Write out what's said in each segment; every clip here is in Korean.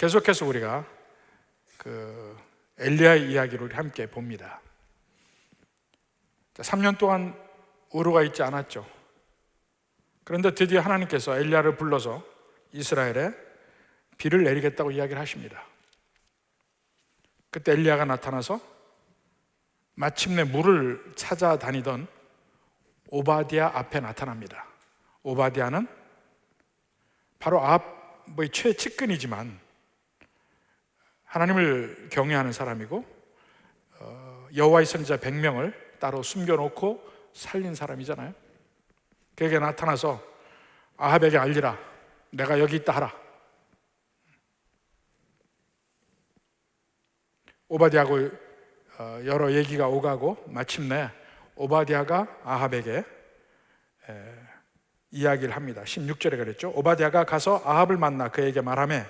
계속해서 우리가 엘리야의 이야기를 함께 봅니다. 3년 동안 우루가 있지 않았죠. 그런데 드디어 하나님께서 엘리야를 불러서 이스라엘에 비를 내리겠다고 이야기를 하십니다. 그때 엘리야가 나타나서 마침내 물을 찾아다니던 오바댜 앞에 나타납니다. 오바댜는 바로 아합의 최측근이지만 하나님을 경외하는 사람이고 여호와의 선지자 100명을 따로 숨겨놓고 살린 사람이잖아요. 그에게 나타나서 아합에게 알리라, 내가 여기 있다 하라. 오바댜하고 여러 얘기가 오가고 마침내 오바댜가 아합에게 이야기를 합니다. 16절에 그랬죠. 오바댜가 가서 아합을 만나 그에게 말하매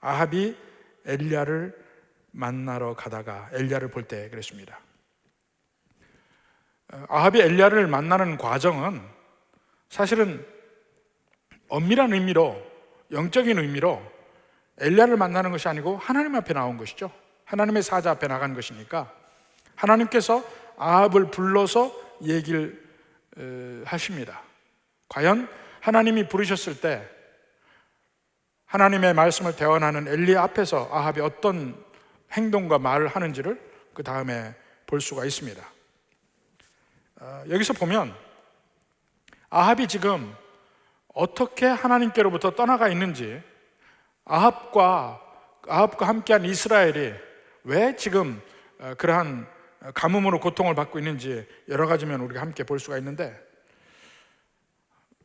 아합이 엘리야를 만나러 가다가 엘리야를 볼 때 그랬습니다. 아합이 엘리야를 만나는 과정은 사실은 엄밀한 의미로, 영적인 의미로 엘리야를 만나는 것이 아니고 하나님 앞에 나온 것이죠. 하나님의 사자 앞에 나간 것이니까 하나님께서 아합을 불러서 얘기를 하십니다. 과연 하나님이 부르셨을 때 하나님의 말씀을 대언하는 엘리야 앞에서 아합이 어떤 행동과 말을 하는지를 그 다음에 볼 수가 있습니다. 여기서 보면 아합이 지금 어떻게 하나님께로부터 떠나가 있는지, 아합과 함께한 이스라엘이 왜 지금 그러한 가뭄으로 고통을 받고 있는지 여러 가지면 우리가 함께 볼 수가 있는데,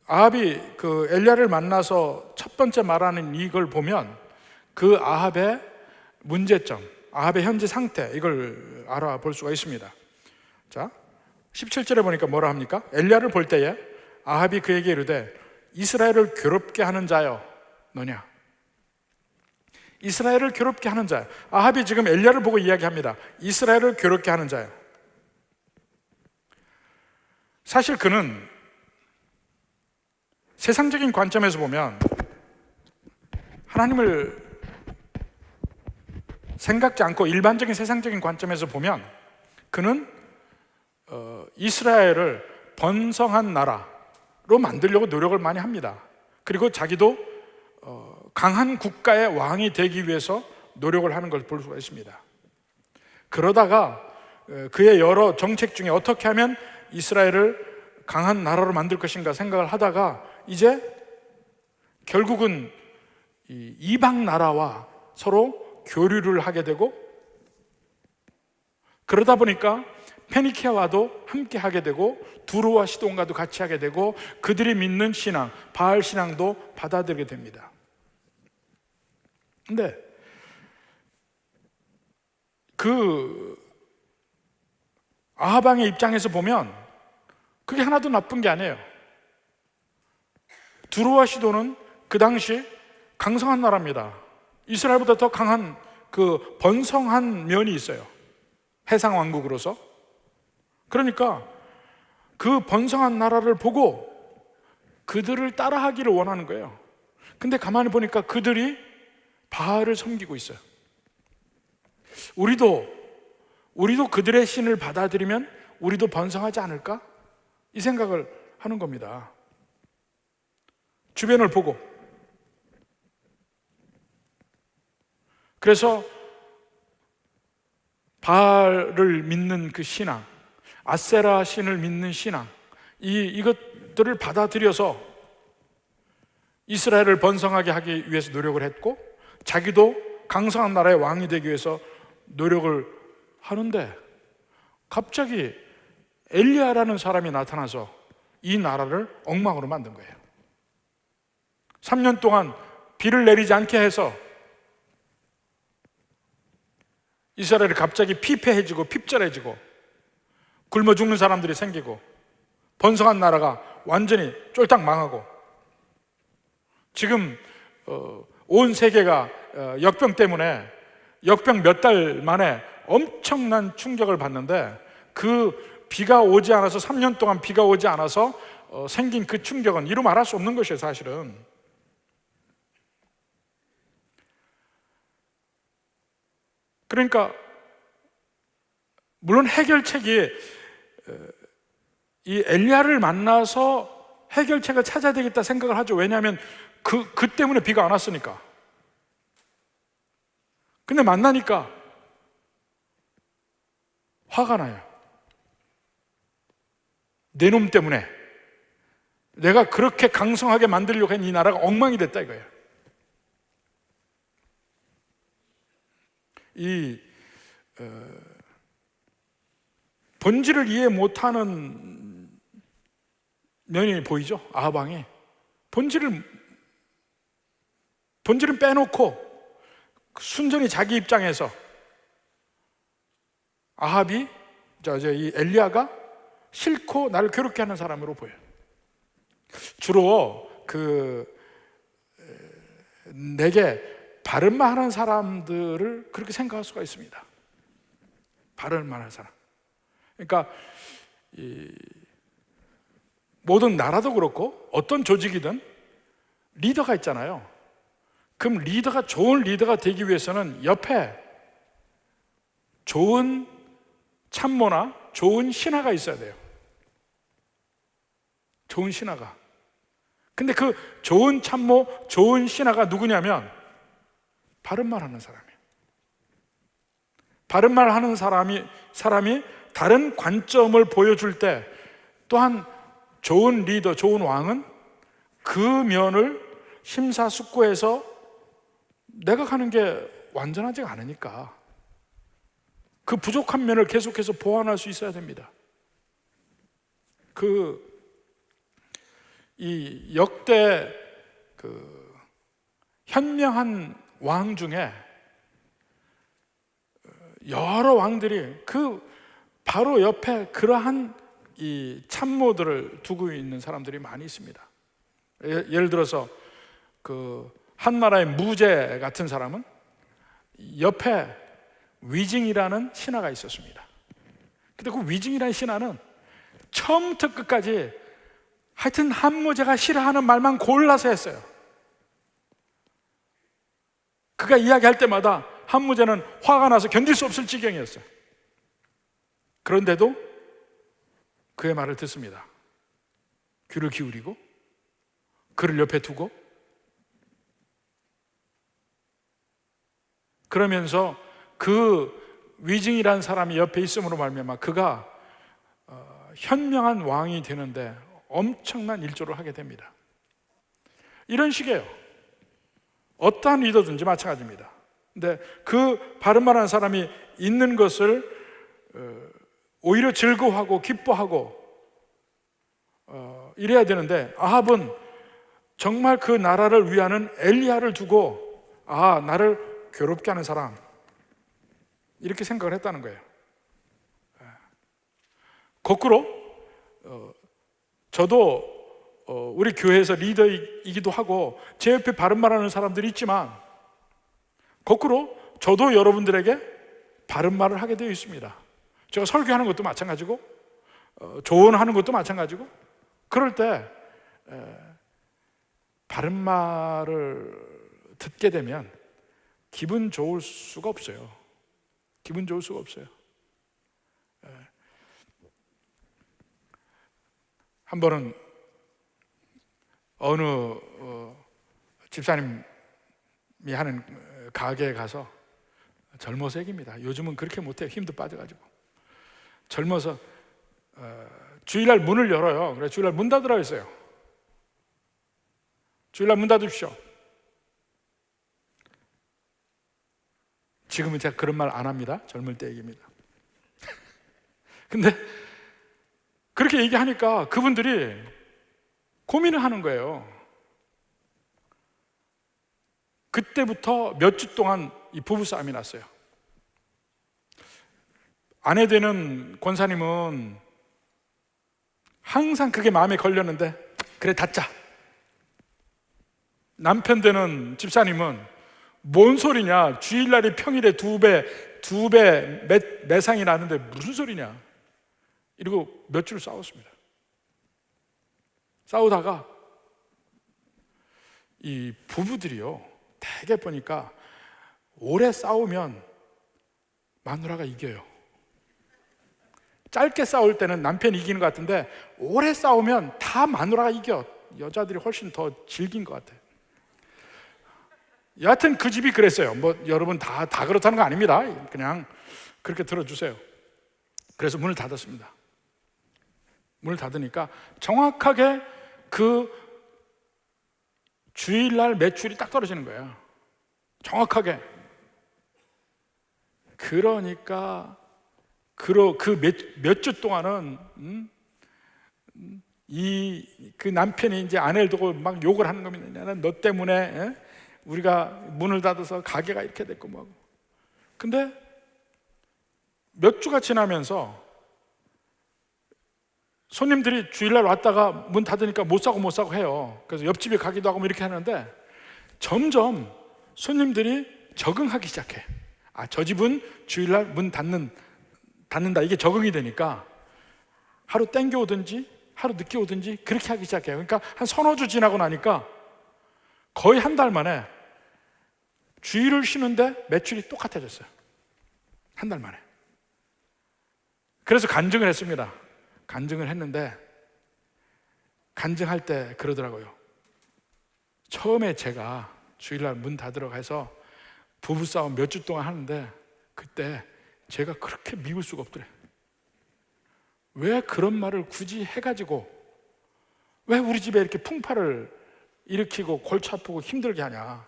아합이 그 엘리야를 만나서 첫 번째 말하는 이걸 보면 그 아합의 문제점, 아합의 현재 상태, 이걸 알아볼 수가 있습니다. 자, 17절에 보니까 뭐라 합니까? 엘리야를 볼 때에 아합이 그에게 이르되 이스라엘을 괴롭게 하는 자여 너냐? 이스라엘을 괴롭게 하는 자요. 아합이 지금 엘리야를 보고 이야기합니다. 이스라엘을 괴롭게 하는 자요. 사실 그는 세상적인 관점에서 보면, 하나님을 생각지 않고 일반적인 세상적인 관점에서 보면 그는 이스라엘을 번성한 나라로 만들려고 노력을 많이 합니다. 그리고 자기도 강한 국가의 왕이 되기 위해서 노력을 하는 걸 볼 수가 있습니다. 그러다가 그의 여러 정책 중에 어떻게 하면 이스라엘을 강한 나라로 만들 것인가 생각을 하다가 이제 결국은 이방 나라와 서로 교류를 하게 되고, 그러다 보니까 페니키아와도 함께 하게 되고 두로와 시돈과도 같이 하게 되고 그들이 믿는 신앙, 바알 신앙도 받아들이게 됩니다. 근데 그 아합 왕의 입장에서 보면 그게 하나도 나쁜 게 아니에요. 두로와 시돈은 그 당시 강성한 나라입니다. 이스라엘보다 더 강한 그 번성한 면이 있어요. 해상 왕국으로서. 그러니까 그 번성한 나라를 보고 그들을 따라하기를 원하는 거예요. 근데 가만히 보니까 그들이 바알을 섬기고 있어요. 우리도 그들의 신을 받아들이면 우리도 번성하지 않을까? 이 생각을 하는 겁니다. 주변을 보고. 그래서 바알을 믿는 그 신앙, 아세라 신을 믿는 신앙, 이것들을 받아들여서 이스라엘을 번성하게 하기 위해서 노력을 했고, 자기도 강성한 나라의 왕이 되기 위해서 노력을 하는데 갑자기 엘리야라는 사람이 나타나서 이 나라를 엉망으로 만든 거예요. 3년 동안 비를 내리지 않게 해서 이스라엘이 갑자기 피폐해지고 핍절해지고 굶어 죽는 사람들이 생기고 번성한 나라가 완전히 쫄딱 망하고, 지금 온 세계가 역병 때문에 역병 몇 달 만에 엄청난 충격을 받는데, 그 비가 오지 않아서 3년 동안 비가 오지 않아서 생긴 그 충격은 이루 말할 수 없는 것이에요. 사실은 그러니까 물론 해결책이 이 엘리야를 만나서 해결책을 찾아야 되겠다 생각을 하죠. 왜냐하면 그 때문에 비가 안 왔으니까. 근데 만나니까 화가 나요. 내 놈 때문에 내가 그렇게 강성하게 만들려고 한 이 나라가 엉망이 됐다 이거예요. 이 본질을 이해 못하는 면이 보이죠. 아합 왕이 본질은 빼놓고 순전히 자기 입장에서 아합이 이 엘리야가 싫고 나를 괴롭게 하는 사람으로 보여요. 주로 내게 바른 말 하는 사람들을 그렇게 생각할 수가 있습니다. 바른 말 하는 사람. 그러니까 모든 나라도 그렇고 어떤 조직이든 리더가 있잖아요. 그럼 좋은 리더가 되기 위해서는 옆에 좋은 참모나 좋은 신하가 있어야 돼요. 좋은 신하가. 근데 그 좋은 참모, 좋은 신하가 누구냐면 바른 말 하는 사람이에요. 바른 말 하는 사람이 다른 관점을 보여줄 때 또한 좋은 리더, 좋은 왕은 그 면을 심사숙고해서 내가 가는 게 완전하지가 않으니까 그 부족한 면을 계속해서 보완할 수 있어야 됩니다. 이 역대 현명한 왕 중에 여러 왕들이 바로 옆에 그러한 이 참모들을 두고 있는 사람들이 많이 있습니다. 예를 들어서 한 나라의 무제 같은 사람은 옆에 위징이라는 신하가 있었습니다. 근데 그 위징이라는 신하는 처음부터 끝까지 하여튼 한무제가 싫어하는 말만 골라서 했어요. 그가 이야기할 때마다 한무제는 화가 나서 견딜 수 없을 지경이었어요. 그런데도 그의 말을 듣습니다. 귀를 기울이고 그를 옆에 두고 그러면서 그 위증이라는 사람이 옆에 있음으로 말미암아 그가 현명한 왕이 되는데 엄청난 일조를 하게 됩니다. 이런 식이에요. 어떠한 리더든지 마찬가지입니다. 근데 그 바른 말하는 사람이 있는 것을 오히려 즐거워하고 기뻐하고 이래야 되는데 아합은 정말 그 나라를 위하는 엘리야를 두고 나를 괴롭게 하는 사람 이렇게 생각을 했다는 거예요. 거꾸로 저도 우리 교회에서 리더이기도 하고 제 옆에 바른 말하는 사람들이 있지만 거꾸로 저도 여러분들에게 바른 말을 하게 되어 있습니다. 제가 설교하는 것도 마찬가지고 조언하는 것도 마찬가지고 그럴 때 바른 말을 듣게 되면 기분 좋을 수가 없어요. 기분 좋을 수가 없어요. 한 번은 어느 집사님이 하는 가게에 가서 젊어서 얘기입니다. 요즘은 그렇게 못해요. 힘도 빠져가지고 젊어서 주일날 문을 열어요. 그래서 주일날 문 닫으라고 했어요. 주일날 문 닫으십시오. 지금은 제가 그런 말 안 합니다. 젊을 때 얘기입니다. 근데 그렇게 얘기하니까 그분들이 고민을 하는 거예요. 그때부터 몇 주 동안 이 부부싸움이 났어요. 아내 되는 권사님은 항상 그게 마음에 걸렸는데 그래 닫자. 남편 되는 집사님은 뭔 소리냐, 주일날이 평일에 두 배 매상이 나는데 무슨 소리냐 이러고 몇 주를 싸웠습니다. 싸우다가 이 부부들이요 대개 보니까 오래 싸우면 마누라가 이겨요. 짧게 싸울 때는 남편이 이기는 것 같은데 오래 싸우면 다 마누라가 이겨. 여자들이 훨씬 더 질긴 것 같아요. 여하튼 그 집이 그랬어요. 뭐 여러분 다 그렇다는 거 아닙니다. 그냥 그렇게 들어주세요. 그래서 문을 닫았습니다. 문을 닫으니까 정확하게 그 주일날 매출이 딱 떨어지는 거예요. 정확하게. 그러니까 그 몇 주 동안은 그 남편이 이제 아내를 두고 막 욕을 하는 겁니다. 너 때문에 우리가 문을 닫아서 가게가 이렇게 됐고 뭐. 근데 몇 주가 지나면서 손님들이 주일날 왔다가 문 닫으니까 못 사고 해요. 그래서 옆집에 가기도 하고 뭐 이렇게 하는데 점점 손님들이 적응하기 시작해. 저 집은 주일날 문 닫는다. 이게 적응이 되니까 하루 땡겨 오든지 하루 늦게 오든지 그렇게 하기 시작해요. 그러니까 한 서너 주 지나고 나니까 거의 한 달 만에 주일을 쉬는데 매출이 똑같아졌어요. 한 달 만에. 그래서 간증을 했습니다. 간증을 했는데 간증할 때 그러더라고요. 처음에 제가 주일날 문 닫으러 가서 부부싸움 몇 주 동안 하는데 그때 제가 그렇게 미울 수가 없더래. 왜 그런 말을 굳이 해가지고 왜 우리 집에 이렇게 풍파를 일으키고 골치 아프고 힘들게 하냐.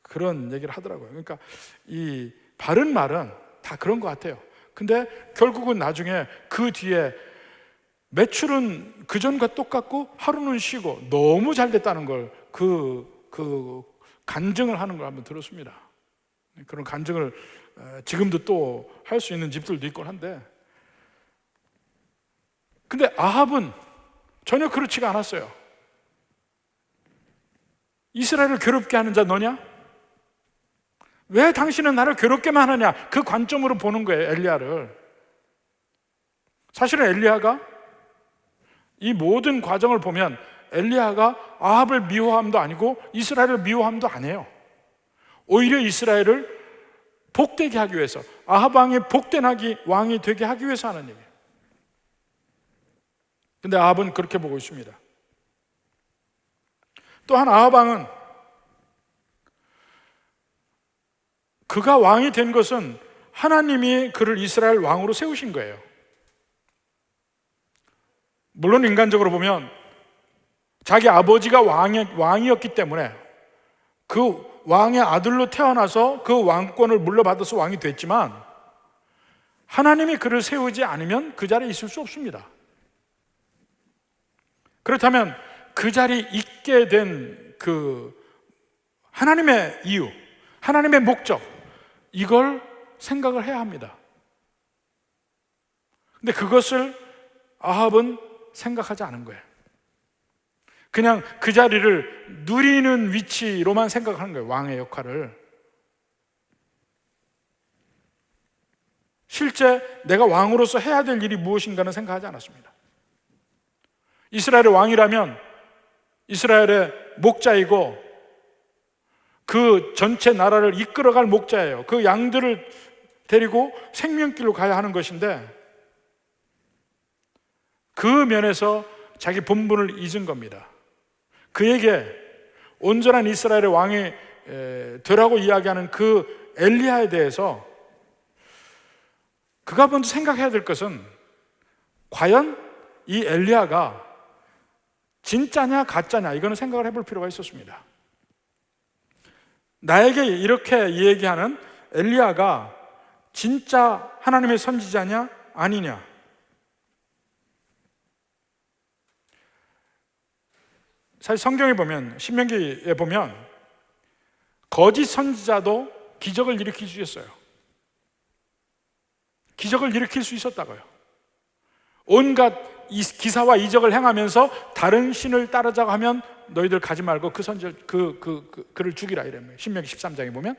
그런 얘기를 하더라고요. 그러니까 이 바른 말은 다 그런 것 같아요. 근데 결국은 나중에 그 뒤에 매출은 그전과 똑같고 하루는 쉬고 너무 잘 됐다는 걸 그 간증을 하는 걸 한번 들었습니다. 그런 간증을 지금도 또 할 수 있는 집들도 있곤 한데, 근데 아합은 전혀 그렇지가 않았어요. 이스라엘을 괴롭게 하는 자 너냐? 왜 당신은 나를 괴롭게만 하느냐? 그 관점으로 보는 거예요, 엘리야를. 사실은 엘리야가 이 모든 과정을 보면 엘리야가 아합을 미워함도 아니고 이스라엘을 미워함도 아니에요. 오히려 이스라엘을 복되게 하기 위해서, 아합 왕이 복된 왕이 되게 하기 위해서 하는 얘기예요. 근데 아합은 그렇게 보고 있습니다. 또한 아합 왕은 그가 왕이 된 것은 하나님이 그를 이스라엘 왕으로 세우신 거예요. 물론 인간적으로 보면 자기 아버지가 왕이었기 때문에 그 왕의 아들로 태어나서 그 왕권을 물려받아서 왕이 됐지만 하나님이 그를 세우지 않으면 그 자리에 있을 수 없습니다. 그렇다면 그 자리에 있게 된 그 하나님의 이유, 하나님의 목적, 이걸 생각을 해야 합니다. 근데 그것을 아합은 생각하지 않은 거예요. 그냥 그 자리를 누리는 위치로만 생각하는 거예요, 왕의 역할을. 실제 내가 왕으로서 해야 될 일이 무엇인가는 생각하지 않았습니다. 이스라엘의 왕이라면 이스라엘의 목자이고 그 전체 나라를 이끌어갈 목자예요. 그 양들을 데리고 생명길로 가야 하는 것인데 그 면에서 자기 본분을 잊은 겁니다. 그에게 온전한 이스라엘의 왕이 되라고 이야기하는 그 엘리야에 대해서 그가 먼저 생각해야 될 것은 과연 이 엘리야가 진짜냐 가짜냐, 이거는 생각을 해볼 필요가 있었습니다. 나에게 이렇게 얘기하는 엘리야가 진짜 하나님의 선지자냐 아니냐. 사실 성경에 보면, 신명기에 보면 거짓 선지자도 기적을 일으킬 수 있었어요. 기적을 일으킬 수 있었다고요. 온갖 기사와 이적을 행하면서 다른 신을 따르자고 하면 너희들 가지 말고 그 선지자 그를 죽이라 이래요. 신명기 13장에 보면.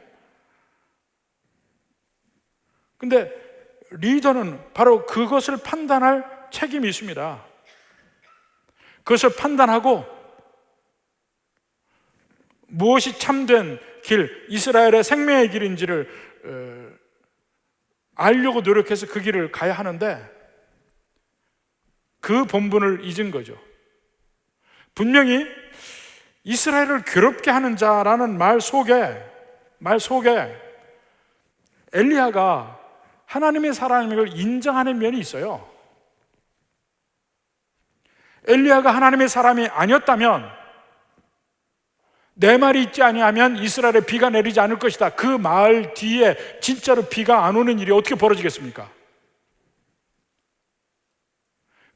근데 리더는 바로 그것을 판단할 책임이 있습니다. 그것을 판단하고 무엇이 참된 길, 이스라엘의 생명의 길인지를 알려고 노력해서 그 길을 가야 하는데 그 본분을 잊은 거죠. 분명히 이스라엘을 괴롭게 하는 자라는 말 속에 엘리야가 하나님의 사람임을 인정하는 면이 있어요. 엘리야가 하나님의 사람이 아니었다면 내 말이 있지 아니하면 이스라엘에 비가 내리지 않을 것이다, 그 말 뒤에 진짜로 비가 안 오는 일이 어떻게 벌어지겠습니까?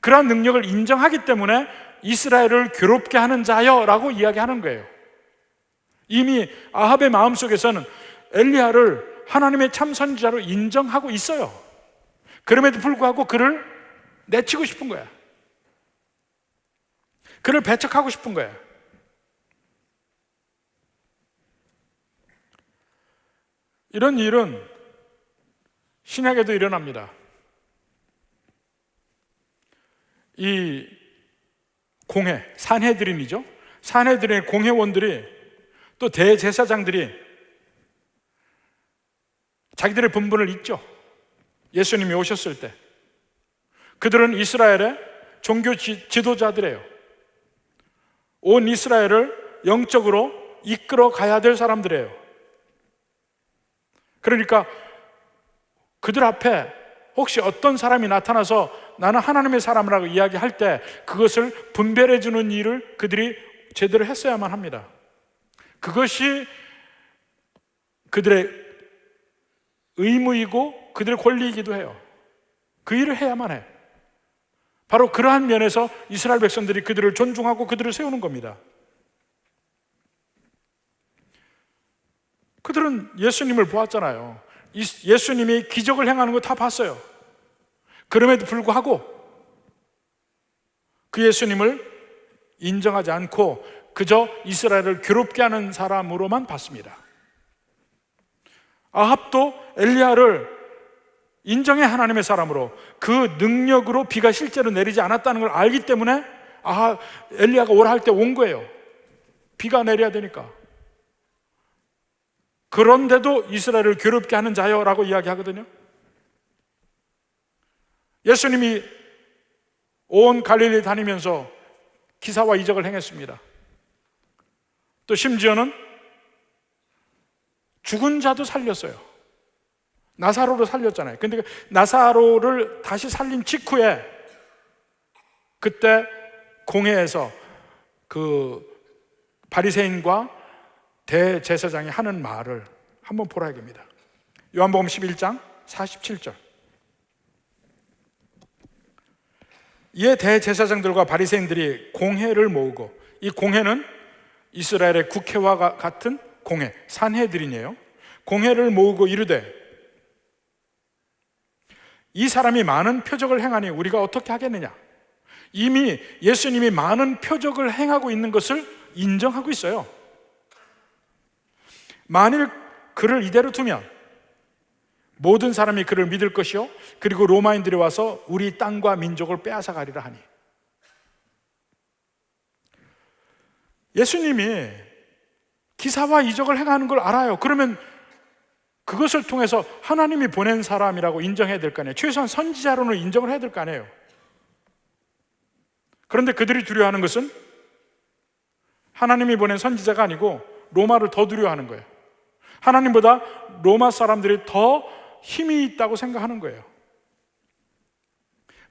그러한 능력을 인정하기 때문에 이스라엘을 괴롭게 하는 자여 라고 이야기하는 거예요. 이미 아합의 마음속에서는 엘리야를 하나님의 참 선지자로 인정하고 있어요. 그럼에도 불구하고 그를 내치고 싶은 거야. 그를 배척하고 싶은 거야. 이런 일은 신약에도 일어납니다. 이 공회, 산헤드린이죠. 산헤드린의 공회원들이 또 대제사장들이 자기들의 분분을 잊죠. 예수님이 오셨을 때 그들은 이스라엘의 종교 지도자들이에요. 온 이스라엘을 영적으로 이끌어 가야 될 사람들이에요. 그러니까 그들 앞에 혹시 어떤 사람이 나타나서 나는 하나님의 사람이라고 이야기할 때 그것을 분별해 주는 일을 그들이 제대로 했어야만 합니다. 그것이 그들의 의무이고 그들의 권리이기도 해요. 그 일을 해야만 해. 바로 그러한 면에서 이스라엘 백성들이 그들을 존중하고 그들을 세우는 겁니다. 그들은 예수님을 보았잖아요. 예수님이 기적을 행하는 거 다 봤어요. 그럼에도 불구하고 그 예수님을 인정하지 않고 그저 이스라엘을 괴롭게 하는 사람으로만 봤습니다. 아합도 엘리야를 인정해 하나님의 사람으로, 그 능력으로 비가 실제로 내리지 않았다는 걸 알기 때문에 엘리야가 오라 할 때 온 거예요. 비가 내려야 되니까. 그런데도 이스라엘을 괴롭게 하는 자여라고 이야기하거든요. 예수님이 온 갈릴리 다니면서 기사와 이적을 행했습니다. 또 심지어는 죽은 자도 살렸어요. 나사로를 살렸잖아요. 근데 나사로를 다시 살린 직후에 그때 공회에서 그 바리새인과 대제사장이 하는 말을 한번 보라 이겁니다. 요한복음 11장 47절. 이에 대제사장들과 바리새인들이 공회를 모으고, 이 공회는 이스라엘의 국회와 같은 공회, 산헤드린이에요. 공회를 모으고 이르되 이 사람이 많은 표적을 행하니 우리가 어떻게 하겠느냐. 이미 예수님이 많은 표적을 행하고 있는 것을 인정하고 있어요. 만일 그를 이대로 두면 모든 사람이 그를 믿을 것이요 그리고 로마인들이 와서 우리 땅과 민족을 빼앗아 가리라 하니. 예수님이 기사와 이적을 행하는 걸 알아요. 그러면 그것을 통해서 하나님이 보낸 사람이라고 인정해야 될 거 아니에요. 최소한 선지자로는 인정을 해야 될 거 아니에요. 그런데 그들이 두려워하는 것은 하나님이 보낸 선지자가 아니고 로마를 더 두려워하는 거예요. 하나님보다 로마 사람들이 더 힘이 있다고 생각하는 거예요.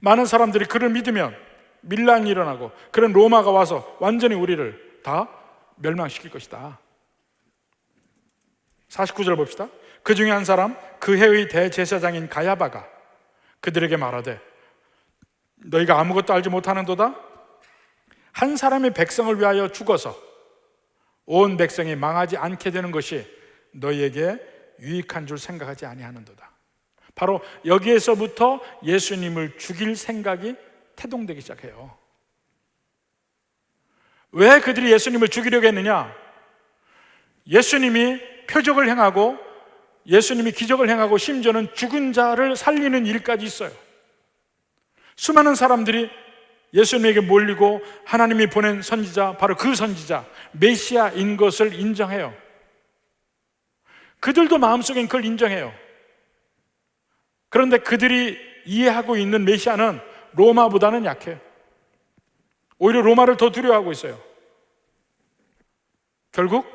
많은 사람들이 그를 믿으면 밀란이 일어나고 그런 로마가 와서 완전히 우리를 다 멸망시킬 것이다. 49절 봅시다. 그 중에 한 사람, 그 해의 대제사장인 가야바가 그들에게 말하되 너희가 아무것도 알지 못하는도다. 한 사람의 백성을 위하여 죽어서 온 백성이 망하지 않게 되는 것이 너희에게 유익한 줄 생각하지 아니하는도다. 바로 여기에서부터 예수님을 죽일 생각이 태동되기 시작해요. 왜 그들이 예수님을 죽이려고 했느냐? 예수님이 표적을 행하고 예수님이 기적을 행하고 심지어는 죽은 자를 살리는 일까지 있어요. 수많은 사람들이 예수님에게 몰리고 하나님이 보낸 선지자, 바로 그 선지자 메시아인 것을 인정해요. 그들도 마음속엔 그걸 인정해요. 그런데 그들이 이해하고 있는 메시아는 로마보다는 약해요. 오히려 로마를 더 두려워하고 있어요. 결국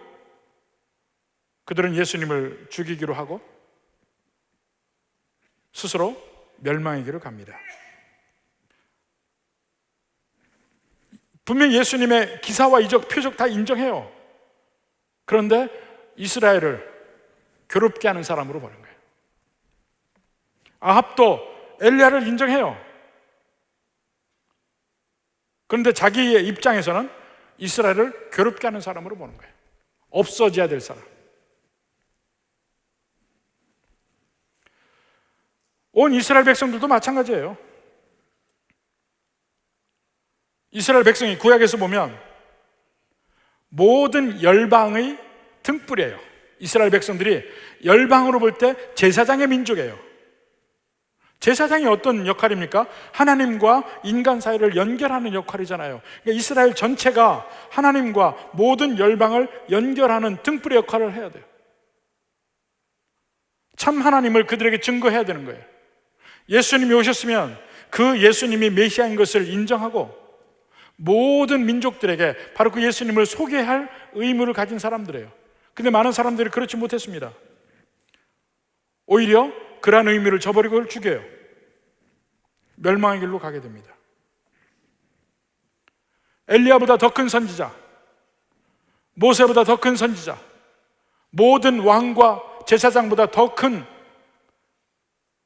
그들은 예수님을 죽이기로 하고 스스로 멸망의 길을 갑니다. 분명히 예수님의 기사와 이적, 표적 다 인정해요. 그런데 이스라엘을 괴롭게 하는 사람으로 보는 거예요. 아합도 엘리야를 인정해요. 그런데 자기의 입장에서는 이스라엘을 괴롭게 하는 사람으로 보는 거예요. 없어져야 될 사람. 온 이스라엘 백성들도 마찬가지예요. 이스라엘 백성이 구약에서 보면 모든 열방의 등불이에요. 이스라엘 백성들이 열방으로 볼 때 제사장의 민족이에요. 제사장이 어떤 역할입니까? 하나님과 인간 사이를 연결하는 역할이잖아요. 그러니까 이스라엘 전체가 하나님과 모든 열방을 연결하는 등불의 역할을 해야 돼요. 참 하나님을 그들에게 증거해야 되는 거예요. 예수님이 오셨으면 그 예수님이 메시아인 것을 인정하고 모든 민족들에게 바로 그 예수님을 소개할 의무를 가진 사람들이에요. 근데 많은 사람들이 그렇지 못했습니다. 오히려 그러한 의미를 저버리고 그걸 죽여요. 멸망의 길로 가게 됩니다. 엘리야보다 더 큰 선지자, 모세보다 더 큰 선지자, 모든 왕과 제사장보다 더 큰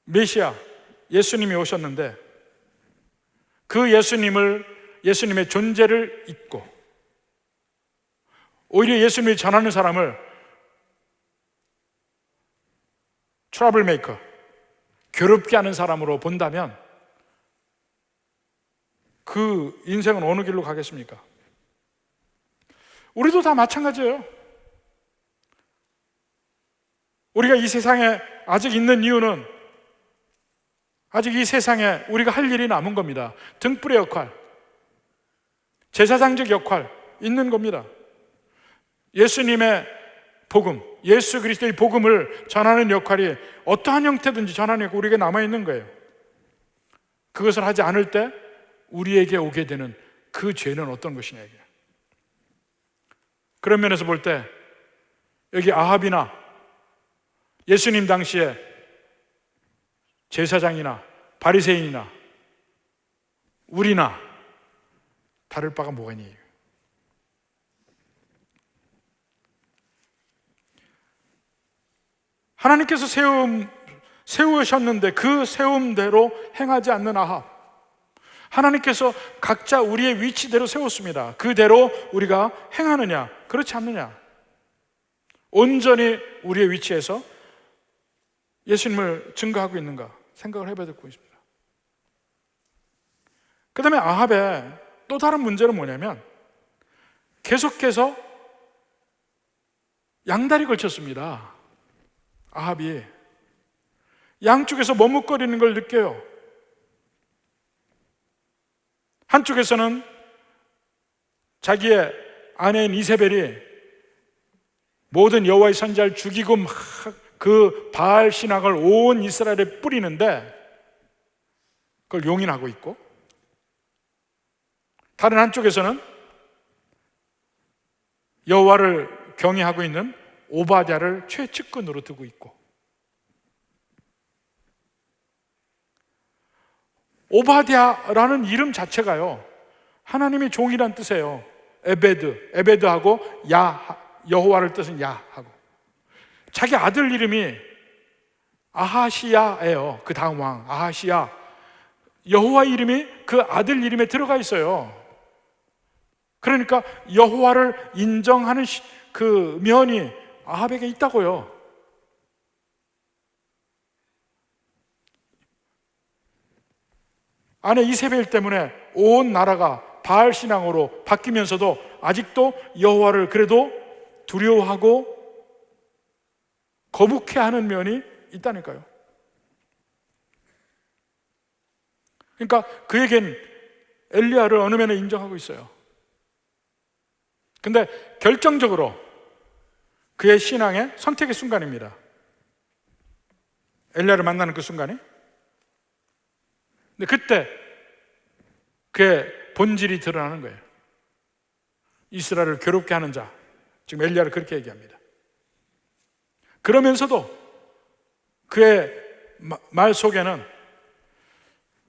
메시아 예수님이 오셨는데 그 예수님의 존재를 잊고 오히려 예수님이 전하는 사람을 트러블 메이커, 괴롭게 하는 사람으로 본다면 그 인생은 어느 길로 가겠습니까? 우리도 다 마찬가지예요. 우리가 이 세상에 아직 있는 이유는 아직 이 세상에 우리가 할 일이 남은 겁니다. 등불의 역할, 제사장적 역할 있는 겁니다. 예수님의 복음, 예수 그리스도의 복음을 전하는 역할이 어떠한 형태든지 전하는 역할이 우리에게 남아있는 거예요. 그것을 하지 않을 때 우리에게 오게 되는 그 죄는 어떤 것이냐 이게. 그런 면에서 볼 때 여기 아합이나 예수님 당시에 제사장이나 바리새인이나 우리나 다를 바가 뭐가 있니? 하나님께서 세우셨는데 그 세움대로 행하지 않는 아합, 하나님께서 각자 우리의 위치대로 세웠습니다. 그대로 우리가 행하느냐 그렇지 않느냐, 온전히 우리의 위치에서 예수님을 증거하고 있는가 생각을 해봐야 되고 있습니다. 그 다음에 아합의 또 다른 문제는 뭐냐면 계속해서 양다리 걸쳤습니다. 아합이 양쪽에서 머뭇거리는 걸 느껴요. 한쪽에서는 자기의 아내인 이세벨이 모든 여호와의 선지자를 죽이고 막 그 바알 신앙을 온 이스라엘에 뿌리는데 그걸 용인하고 있고, 다른 한쪽에서는 여호와를 경외하고 있는 오바댜를 최측근으로 두고 있고, 오바댜라는 이름 자체가요 하나님의 종이란 뜻이에요. 에베드하고 여호와를 뜻은 야하고, 자기 아들 이름이 아하시야예요. 그 다음 왕 아하시야, 여호와 이름이 그 아들 이름에 들어가 있어요. 그러니까 여호와를 인정하는 그 면이 아합에게 있다고요. 아내 이세벨 때문에 온 나라가 바알 신앙으로 바뀌면서도 아직도 여호와를 그래도 두려워하고 거북해하는 면이 있다니까요. 그러니까 그에겐 엘리야를 어느 면에 인정하고 있어요. 근데 결정적으로 그의 신앙의 선택의 순간입니다. 엘리야를 만나는 그 순간이 근데 그때 그의 본질이 드러나는 거예요. 이스라엘을 괴롭게 하는 자, 지금 엘리야를 그렇게 얘기합니다. 그러면서도 그의 말 속에는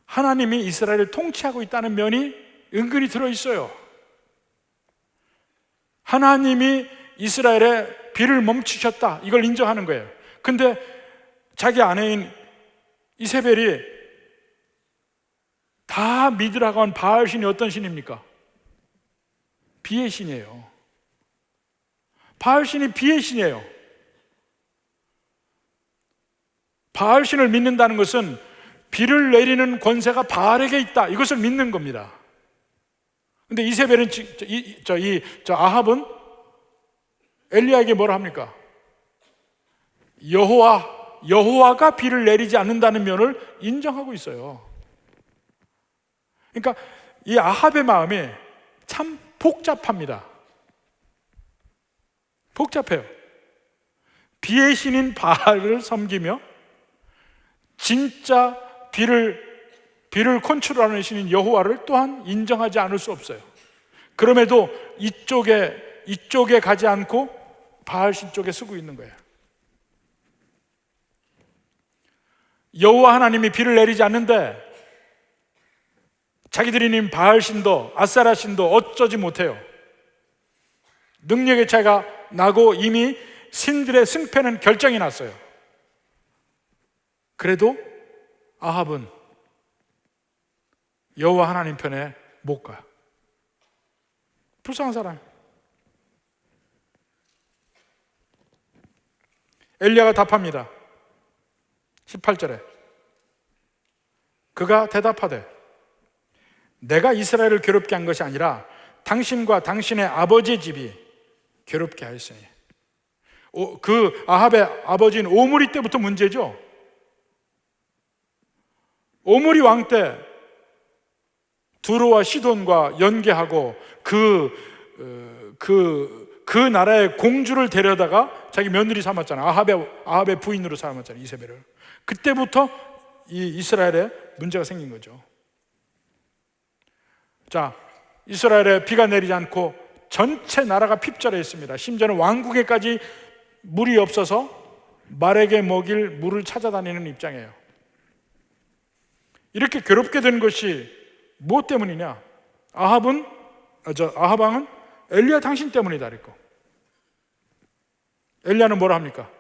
하나님이 이스라엘을 통치하고 있다는 면이 은근히 들어있어요. 하나님이 이스라엘의 비를 멈추셨다, 이걸 인정하는 거예요. 근데 자기 아내인 이세벨이 다 믿으라고 한 바알 신이 어떤 신입니까? 비의 신이에요. 바알 신이 비의 신이에요. 바알 신을 믿는다는 것은 비를 내리는 권세가 바알에게 있다, 이것을 믿는 겁니다. 근데 이세벨은, 아합은 엘리야에게 뭐라 합니까? 여호와가 비를 내리지 않는다는 면을 인정하고 있어요. 그러니까 이 아합의 마음이 참 복잡합니다. 복잡해요. 비의 신인 바알을 섬기며 진짜 비를 컨트롤하는 신인 여호와를 또한 인정하지 않을 수 없어요. 그럼에도 이쪽에 가지 않고 바알 신 쪽에 쓰고 있는 거예요. 여호와 하나님이 비를 내리지 않는데 자기들이 있는 바알 신도 아세라 신도 어쩌지 못해요. 능력의 차이가 나고 이미 신들의 승패는 결정이 났어요. 그래도 아합은 여호와 하나님 편에 못 가요. 불쌍한 사람. 엘리야가 답합니다. 18절에 그가 대답하되 내가 이스라엘을 괴롭게 한 것이 아니라 당신과 당신의 아버지의 집이 괴롭게 하였으니. 그 아합의 아버지인 오므리 때부터 문제죠. 오므리 왕 때 두로와 시돈과 연계하고 그 나라의 공주를 데려다가 자기 며느리 삼았잖아. 아합의 부인으로 삼았잖아, 이세벨을. 그때부터 이 이스라엘에 문제가 생긴 거죠. 자, 이스라엘에 비가 내리지 않고 전체 나라가 핍절해 있습니다. 심지어는 왕국에까지 물이 없어서 말에게 먹일 물을 찾아다니는 입장이에요. 이렇게 괴롭게 된 것이 무엇 때문이냐? 아합 왕은 엘리야 당신 때문이다 그랬고, 엘리야는 뭐라 합니까?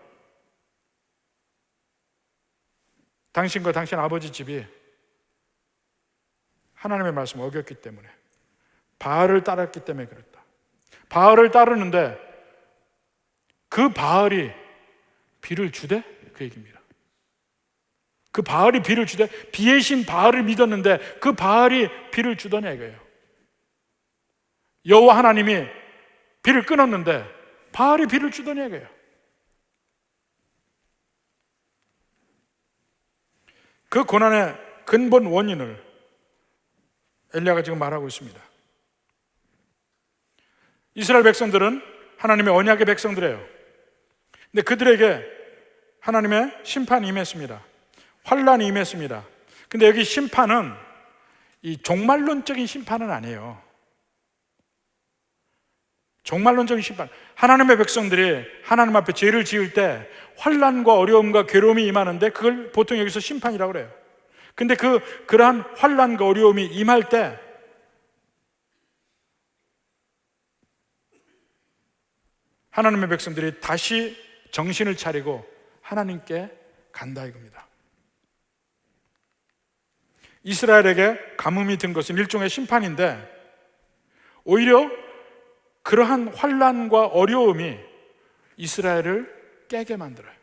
당신과 당신 아버지 집이 하나님의 말씀을 어겼기 때문에, 바알을 따랐기 때문에 그렇다. 바알을 따르는데 그 바알이 비를 주대? 그 얘기입니다. 그 바알이 비를 주대? 비의 신 바알을 믿었는데 그 바알이 비를 주더냐 이거예요. 여호와 하나님이 비를 끊었는데 바알이 비를 주더냐 이거예요. 그 고난의 근본 원인을 엘리야가 지금 말하고 있습니다. 이스라엘 백성들은 하나님의 언약의 백성들이에요. 근데 그들에게 하나님의 심판이 임했습니다. 환란이 임했습니다. 근데 여기 심판은 이 종말론적인 심판은 아니에요. 종말론적인 심판. 하나님의 백성들이 하나님 앞에 죄를 지을 때 환란과 어려움과 괴로움이 임하는데 그걸 보통 여기서 심판이라고 그래요. 근데 그러한 환란과 어려움이 임할 때 하나님의 백성들이 다시 정신을 차리고 하나님께 간다 이겁니다. 이스라엘에게 가뭄이 든 것은 일종의 심판인데 오히려 그러한 환란과 어려움이 이스라엘을 깨게 만들어요.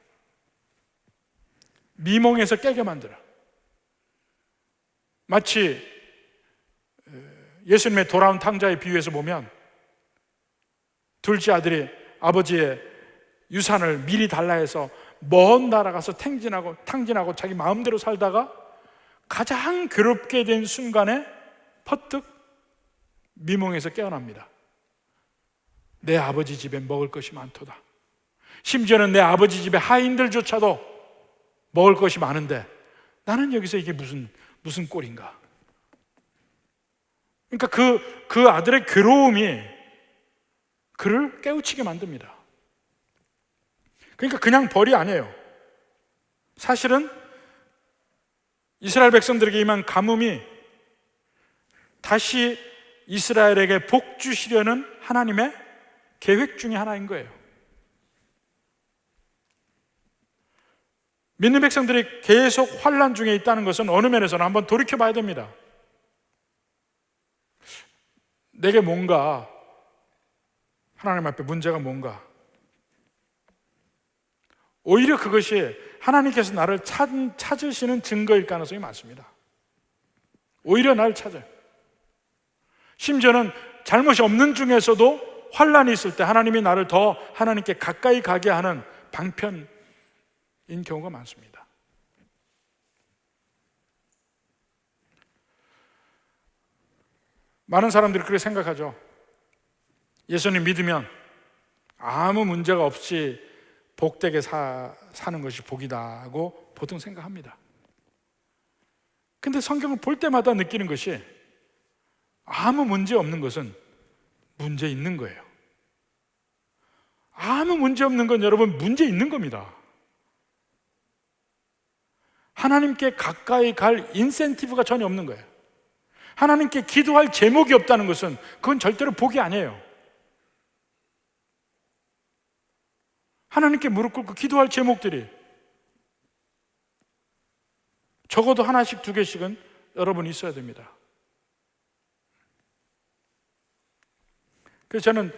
미몽에서 깨게 만들어요. 마치 예수님의 돌아온 탕자의 비유에서 보면 둘째 아들이 아버지의 유산을 미리 달라 해서 먼 나라 가서 탕진하고 자기 마음대로 살다가 가장 괴롭게 된 순간에 퍼뜩 미몽에서 깨어납니다. 내 아버지 집에 먹을 것이 많도다. 심지어는 내 아버지 집에 하인들조차도 먹을 것이 많은데 나는 여기서 이게 무슨 무슨 꼴인가? 그러니까 그 아들의 괴로움이 그를 깨우치게 만듭니다. 그러니까 그냥 벌이 아니에요. 사실은 이스라엘 백성들에게 임한 가뭄이 다시 이스라엘에게 복 주시려는 하나님의 계획 중에 하나인 거예요. 믿는 백성들이 계속 환난 중에 있다는 것은 어느 면에서는 한번 돌이켜 봐야 됩니다. 내게 뭔가, 하나님 앞에 문제가 뭔가, 오히려 그것이 하나님께서 나를 찾으시는 증거일 가능성이 많습니다. 오히려 나를 찾아요. 심지어는 잘못이 없는 중에서도 환난이 있을 때 하나님이 나를 더 하나님께 가까이 가게 하는 방편인 경우가 많습니다. 많은 사람들이 그렇게 생각하죠. 예수님 믿으면 아무 문제가 없이 복되게 사는 것이 복이다 하고 보통 생각합니다. 근데 성경을 볼 때마다 느끼는 것이 아무 문제 없는 것은 문제 있는 거예요. 아무 문제 없는 건 여러분 문제 있는 겁니다. 하나님께 가까이 갈 인센티브가 전혀 없는 거예요. 하나님께 기도할 제목이 없다는 것은 그건 절대로 복이 아니에요. 하나님께 무릎 꿇고 기도할 제목들이 적어도 하나씩 두 개씩은 여러분 있어야 됩니다. 그래서 저는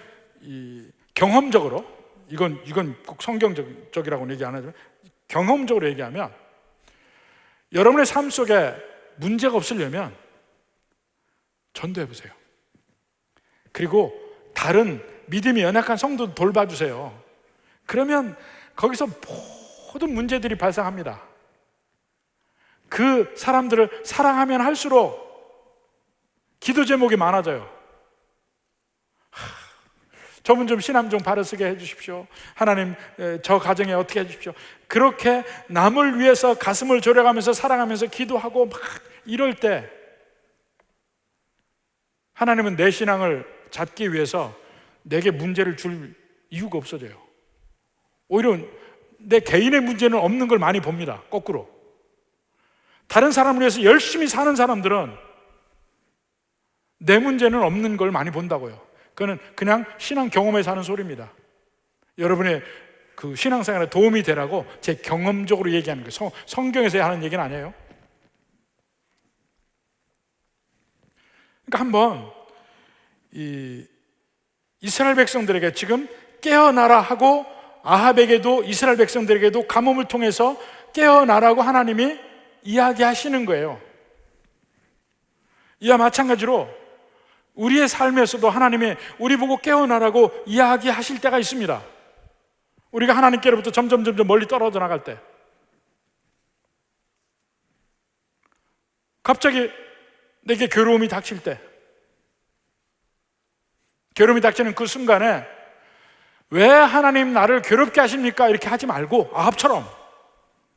경험적으로 이건 꼭 성경적이라고는 얘기 안 하지만 경험적으로 얘기하면 여러분의 삶 속에 문제가 없으려면 전도해 보세요. 그리고 다른 믿음이 연약한 성도도 돌봐주세요. 그러면 거기서 모든 문제들이 발생합니다. 그 사람들을 사랑하면 할수록 기도 제목이 많아져요. 저분 좀 신앙 좀 바르게 해주십시오. 하나님 저 가정에 어떻게 해주십시오. 그렇게 남을 위해서 가슴을 졸여가면서 사랑하면서 기도하고 막 이럴 때 하나님은 내 신앙을 잡기 위해서 내게 문제를 줄 이유가 없어져요. 오히려 내 개인의 문제는 없는 걸 많이 봅니다. 거꾸로 다른 사람을 위해서 열심히 사는 사람들은 내 문제는 없는 걸 많이 본다고요. 그거는 그냥 신앙 경험에서 하는 소리입니다. 여러분의 그 신앙생활에 도움이 되라고 제 경험적으로 얘기하는 거예요. 성경에서 하는 얘기는 아니에요. 그러니까 한번 이스라엘 백성들에게 지금 깨어나라 하고 아합에게도 이스라엘 백성들에게도 가뭄을 통해서 깨어나라고 하나님이 이야기하시는 거예요. 이와 마찬가지로 우리의 삶에서도 하나님이 우리 보고 깨어나라고 이야기하실 때가 있습니다. 우리가 하나님께로부터 점점 멀리 떨어져 나갈 때 갑자기 내게 괴로움이 닥칠 때 괴로움이 닥치는 그 순간에 왜 하나님 나를 괴롭게 하십니까? 이렇게 하지 말고 아합처럼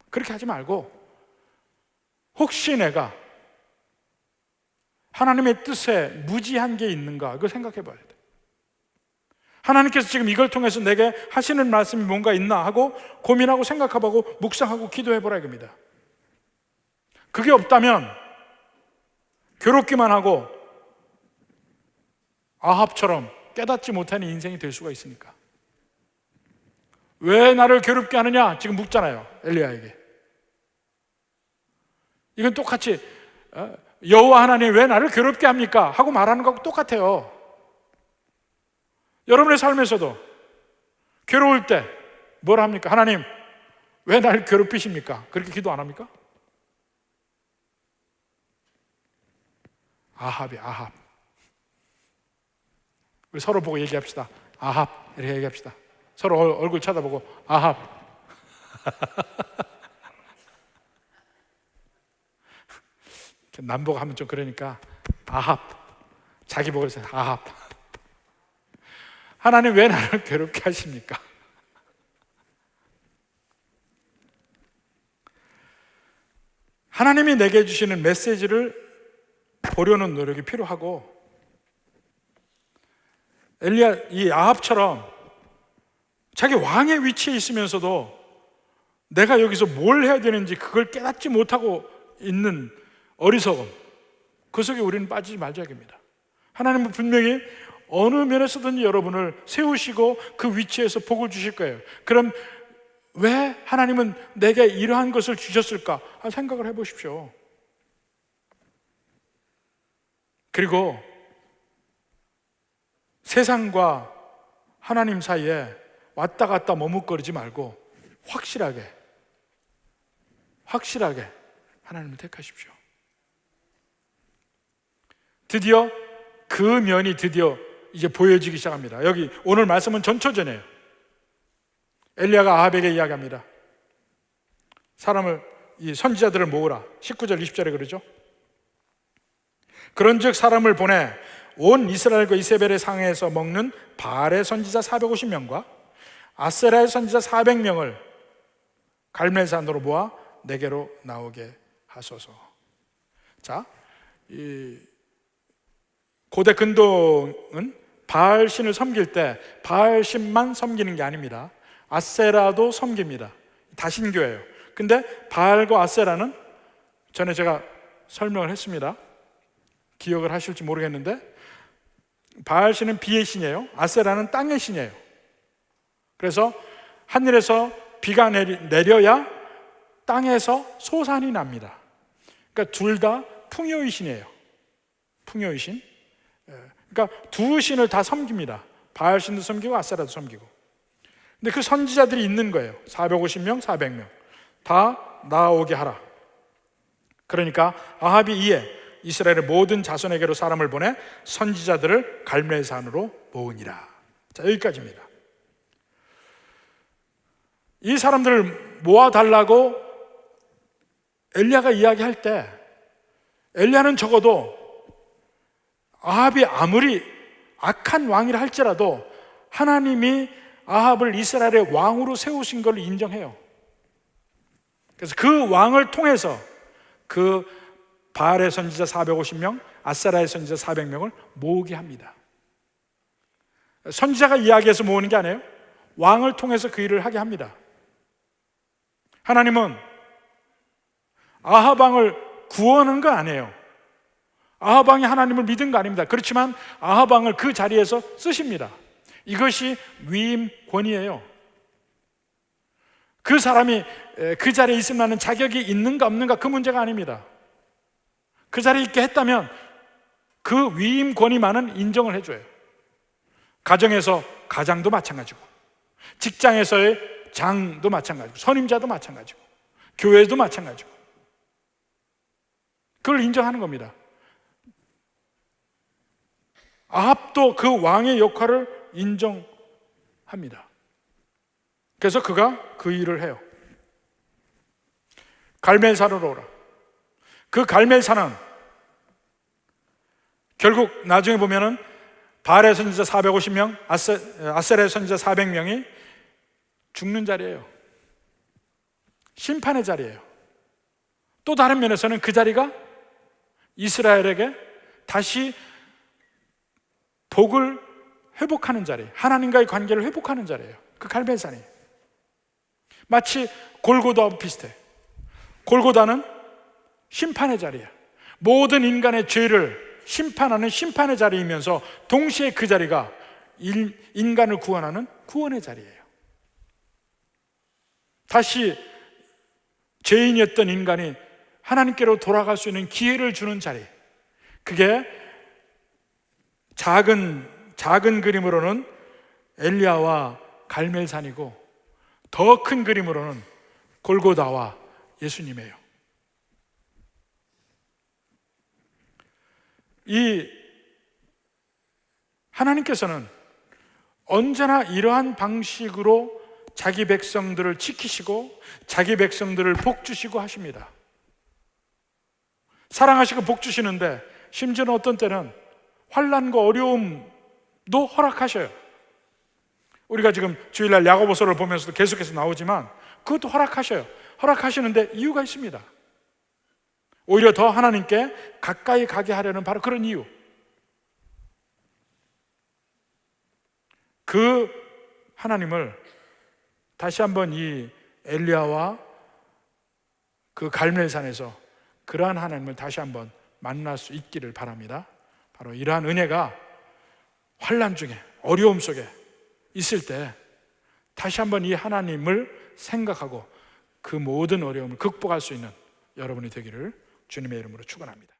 그렇게 하지 말고 혹시 내가 하나님의 뜻에 무지한 게 있는가 그걸 생각해 봐야 돼. 하나님께서 지금 이걸 통해서 내게 하시는 말씀이 뭔가 있나 하고 고민하고 생각하고 묵상하고 기도해 보라 이겁니다. 그게 없다면 괴롭기만 하고 아합처럼 깨닫지 못하는 인생이 될 수가 있으니까. 왜 나를 괴롭게 하느냐 지금 묻잖아요, 엘리야에게. 이건 똑같이 여호와 하나님 왜 나를 괴롭게 합니까? 하고 말하는 거하고 똑같아요. 여러분의 삶에서도 괴로울 때 뭘 합니까? 하나님 왜 나를 괴롭히십니까? 그렇게 기도 안 합니까? 아합. 우리 서로 보고 얘기합시다. 아합 이렇게 얘기합시다. 서로 얼굴 쳐다보고 아합. 남보고 하면 좀 그러니까 아합. 자기 보고 있어요. 아합. 하나님 왜 나를 괴롭게 하십니까? 하나님이 내게 주시는 메시지를 보려는 노력이 필요하고, 이 아합처럼 자기 왕의 위치에 있으면서도 내가 여기서 뭘 해야 되는지 그걸 깨닫지 못하고 있는 어리석음, 그 속에 우리는 빠지지 말자입니다. 하나님은 분명히 어느 면에서든지 여러분을 세우시고 그 위치에서 복을 주실 거예요. 그럼 왜 하나님은 내게 이러한 것을 주셨을까? 생각을 해보십시오. 그리고 세상과 하나님 사이에 왔다 갔다 머뭇거리지 말고 확실하게 하나님을 택하십시오. 드디어 그 면이 이제 보여지기 시작합니다. 여기 오늘 말씀은 전초전이에요. 엘리야가 아합에게 이야기합니다. 이 선지자들을 모으라. 19절 20절에 그러죠. 그런즉 사람을 보내 온 이스라엘과 이세벨의 상에서 먹는 바알의 선지자 450명과 아세라의 선지자 400명을 갈멜산으로 모아 내게로 나오게 하소서. 자, 이 고대 근동은 바알 신을 섬길 때 바알 신만 섬기는 게 아닙니다. 아세라도 섬깁니다. 다신교예요. 근데 바알과 아세라는 전에 제가 설명을 했습니다. 기억을 하실지 모르겠는데, 바알 신은 비의 신이에요. 아세라는 땅의 신이에요. 그래서 하늘에서 비가 내려야 땅에서 소산이 납니다. 그러니까 둘 다 풍요의 신이에요. 풍요의 신. 그러니까 두 신을 다 섬깁니다. 바알 신도 섬기고 아세라도 섬기고. 근데 그 선지자들이 있는 거예요. 450명, 400명 다 나오게 하라. 그러니까 아합이 이에 이스라엘의 모든 자손에게로 사람을 보내 선지자들을 갈멜산으로 모으니라. 자, 여기까지입니다. 이 사람들을 모아달라고 엘리야가 이야기할 때, 엘리야는 적어도 아합이 아무리 악한 왕이라 할지라도 하나님이 아합을 이스라엘의 왕으로 세우신 걸 인정해요. 그래서 그 왕을 통해서 그 바알의 선지자 450명, 아세라의 선지자 400명을 모으게 합니다. 선지자가 이야기해서 모으는 게 아니에요. 왕을 통해서 그 일을 하게 합니다. 하나님은 아합 왕을 구원한 거 아니에요. 아합 왕이 하나님을 믿은 거 아닙니다. 그렇지만 아합 왕을 그 자리에서 쓰십니다. 이것이 위임 권위예요. 그 사람이 그 자리에 있을 만한 자격이 있는가 없는가 그 문제가 아닙니다. 그 자리에 있게 했다면 그 위임 권위만은 인정을 해줘요. 가정에서 가장도 마찬가지고, 직장에서의 장도 마찬가지고, 선임자도 마찬가지고, 교회도 마찬가지고, 그걸 인정하는 겁니다. 아합도 그 왕의 역할을 인정합니다. 그래서 그가 그 일을 해요. 갈멜산으로 오라. 그 갈멜산은 결국 나중에 보면은 바알의 선지자 450명, 아세라의 선지자 400명이 죽는 자리예요. 심판의 자리예요. 또 다른 면에서는 그 자리가 이스라엘에게 다시 복을 회복하는 자리, 하나님과의 관계를 회복하는 자리예요. 그 갈멜산이 마치 골고다와 비슷해. 골고다는 심판의 자리야. 모든 인간의 죄를 심판하는 심판의 자리이면서 동시에 그 자리가 인간을 구원하는 구원의 자리예요. 다시 죄인이었던 인간이 하나님께로 돌아갈 수 있는 기회를 주는 자리. 그게 작은 그림으로는 엘리야와 갈멜산이고, 더 큰 그림으로는 골고다와 예수님이에요. 이 하나님께서는 언제나 이러한 방식으로 자기 백성들을 지키시고 자기 백성들을 복 주시고 하십니다. 사랑하시고 복 주시는데 심지어는 어떤 때는 환난과 어려움도 허락하셔요. 우리가 지금 주일날 야고보서를 보면서도 계속해서 나오지만 그것도 허락하셔요. 허락하시는데 이유가 있습니다. 오히려 더 하나님께 가까이 가게 하려는 바로 그런 이유. 그 하나님을 다시 한번 이 엘리야와 그 갈멜산에서 그러한 하나님을 다시 한번 만날 수 있기를 바랍니다. 바로 이러한 은혜가 환난 중에, 어려움 속에 있을 때 다시 한번 이 하나님을 생각하고 그 모든 어려움을 극복할 수 있는 여러분이 되기를 주님의 이름으로 축원합니다.